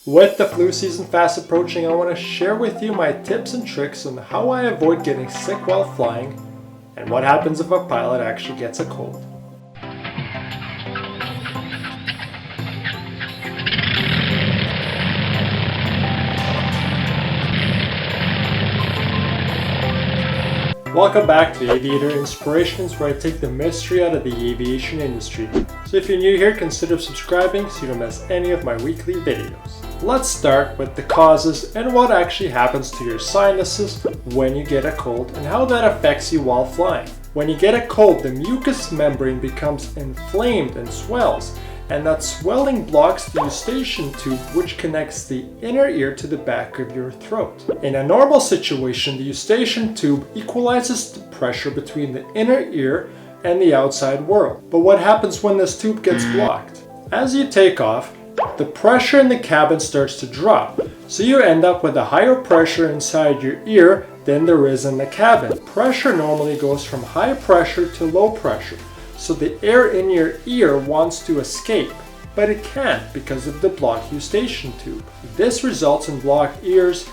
With the flu season fast approaching, I want to share with you my tips and tricks on how I avoid getting sick while flying and what happens if a pilot actually gets a cold. Welcome back to Aviator Inspirations, where I take the mystery out of the aviation industry. So if you're new here, consider subscribing so you don't miss any of my weekly videos. Let's start with the causes and what actually happens to your sinuses when you get a cold and how that affects you while flying. When you get a cold, the mucous membrane becomes inflamed and swells, and that swelling blocks the eustachian tube, which connects the inner ear to the back of your throat. In a normal situation, the eustachian tube equalizes the pressure between the inner ear and the outside world. But what happens when this tube gets blocked? As you take off, the pressure in the cabin starts to drop, so you end up with a higher pressure inside your ear than there is in the cabin. Pressure normally goes from high pressure to low pressure, so the air in your ear wants to escape, but it can't because of the blocked eustachian tube. This results in blocked ears,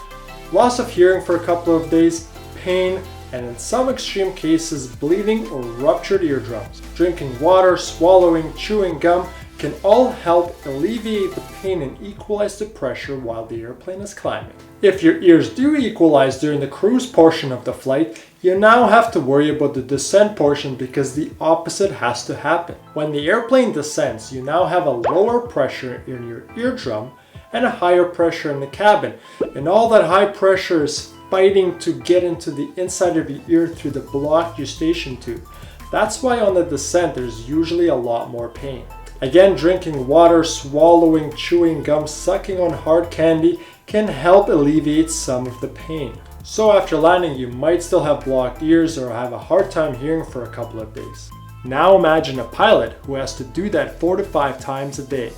loss of hearing for a couple of days, pain, and in some extreme cases, bleeding or ruptured eardrums. Drinking water, swallowing, chewing gum can all help alleviate the pain and equalize the pressure while the airplane is climbing. If your ears do equalize during the cruise portion of the flight, you now have to worry about the descent portion because the opposite has to happen. When the airplane descends, you now have a lower pressure in your eardrum and a higher pressure in the cabin, and all that high pressure is fighting to get into the inside of your ear through the blocked eustachian tube. That's why on the descent there's usually a lot more pain. Again, drinking water, swallowing, chewing gum, sucking on hard candy can help alleviate some of the pain. So after landing, you might still have blocked ears or have a hard time hearing for a couple of days. Now imagine a pilot who has to do that 4 to 5 times a day.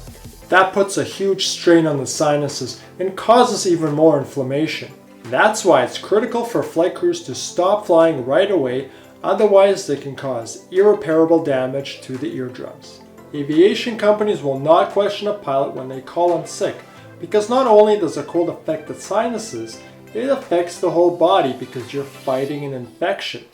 That puts a huge strain on the sinuses and causes even more inflammation. That's why it's critical for flight crews to stop flying right away, otherwise they can cause irreparable damage to the eardrums. Aviation companies will not question a pilot when they call in sick, because not only does a cold affect the sinuses, it affects the whole body because you're fighting an infection,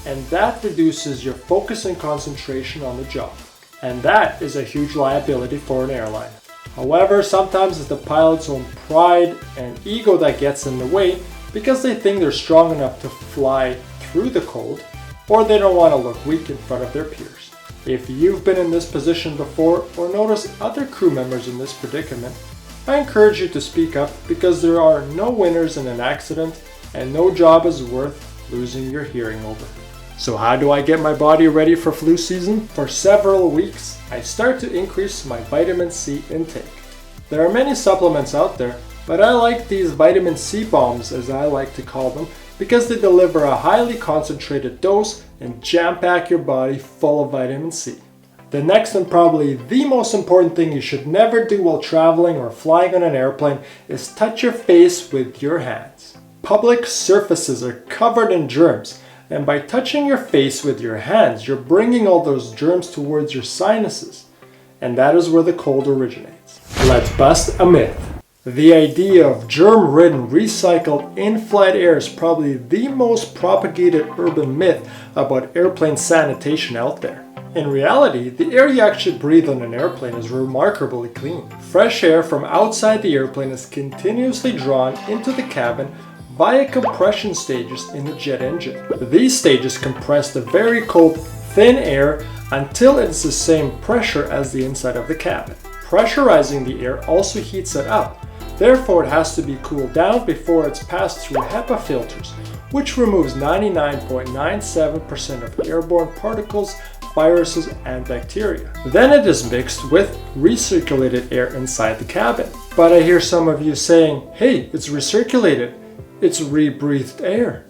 and that reduces your focus and concentration on the job. And that is a huge liability for an airline. However, sometimes it's the pilot's own pride and ego that gets in the way because they think they're strong enough to fly through the cold, or they don't want to look weak in front of their peers. If you've been in this position before or notice other crew members in this predicament, I encourage you to speak up because there are no winners in an accident and no job is worth losing your hearing over. So how do I get my body ready for flu season? For several weeks, I start to increase my vitamin C intake. There are many supplements out there, but I like these vitamin C bombs, as I like to call them, because they deliver a highly concentrated dose and jam-pack your body full of vitamin C. The next and probably the most important thing you should never do while traveling or flying on an airplane is touch your face with your hands. Public surfaces are covered in germs, and by touching your face with your hands, you're bringing all those germs towards your sinuses, and that is where the cold originates. Let's bust a myth. The idea of germ-ridden, recycled in-flight air is probably the most propagated urban myth about airplane sanitation out there. In reality, the air you actually breathe on an airplane is remarkably clean. Fresh air from outside the airplane is continuously drawn into the cabin via compression stages in the jet engine. These stages compress the very cold, thin air until it's the same pressure as the inside of the cabin. Pressurizing the air also heats it up. Therefore, it has to be cooled down before it's passed through HEPA filters, which removes 99.97% of airborne particles, viruses, and bacteria. Then it is mixed with recirculated air inside the cabin. But I hear some of you saying, hey, it's recirculated. It's rebreathed air.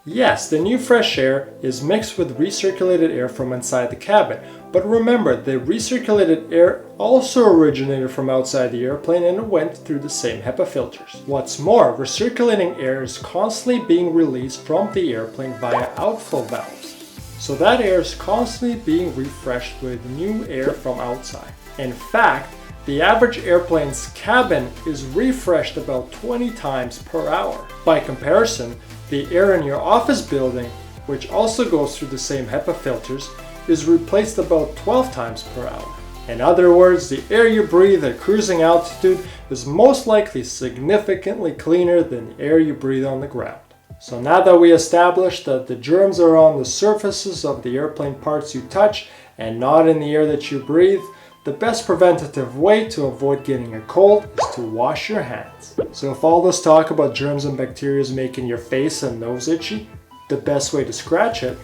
Yes, the new fresh air is mixed with recirculated air from inside the cabin, but remember, the recirculated air also originated from outside the airplane and it went through the same HEPA filters. What's more, recirculating air is constantly being released from the airplane via outflow valves, so that air is constantly being refreshed with new air from outside. In fact, The average airplane's cabin is refreshed about 20 times per hour. By comparison, the air in your office building, which also goes through the same HEPA filters, is replaced about 12 times per hour. In other words, the air you breathe at cruising altitude is most likely significantly cleaner than the air you breathe on the ground. So now that we established that the germs are on the surfaces of the airplane parts you touch and not in the air that you breathe, the best preventative way to avoid getting a cold is to wash your hands. So if all this talk about germs and bacteria is making your face and nose itchy, the best way to scratch it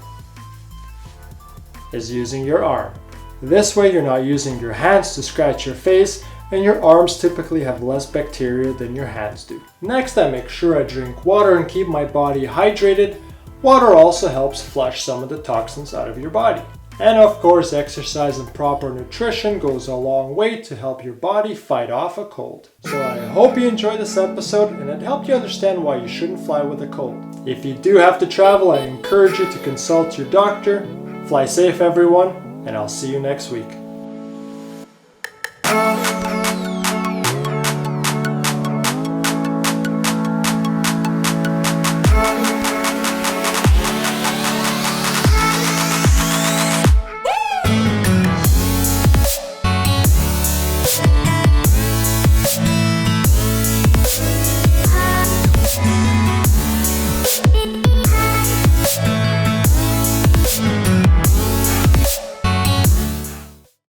is using your arm. This way you're not using your hands to scratch your face, and your arms typically have less bacteria than your hands do. Next, I make sure I drink water and keep my body hydrated. Water also helps flush some of the toxins out of your body. And of course, exercise and proper nutrition goes a long way to help your body fight off a cold. So I hope you enjoyed this episode and it helped you understand why you shouldn't fly with a cold. If you do have to travel, I encourage you to consult your doctor. Fly safe everyone, and I'll see you next week.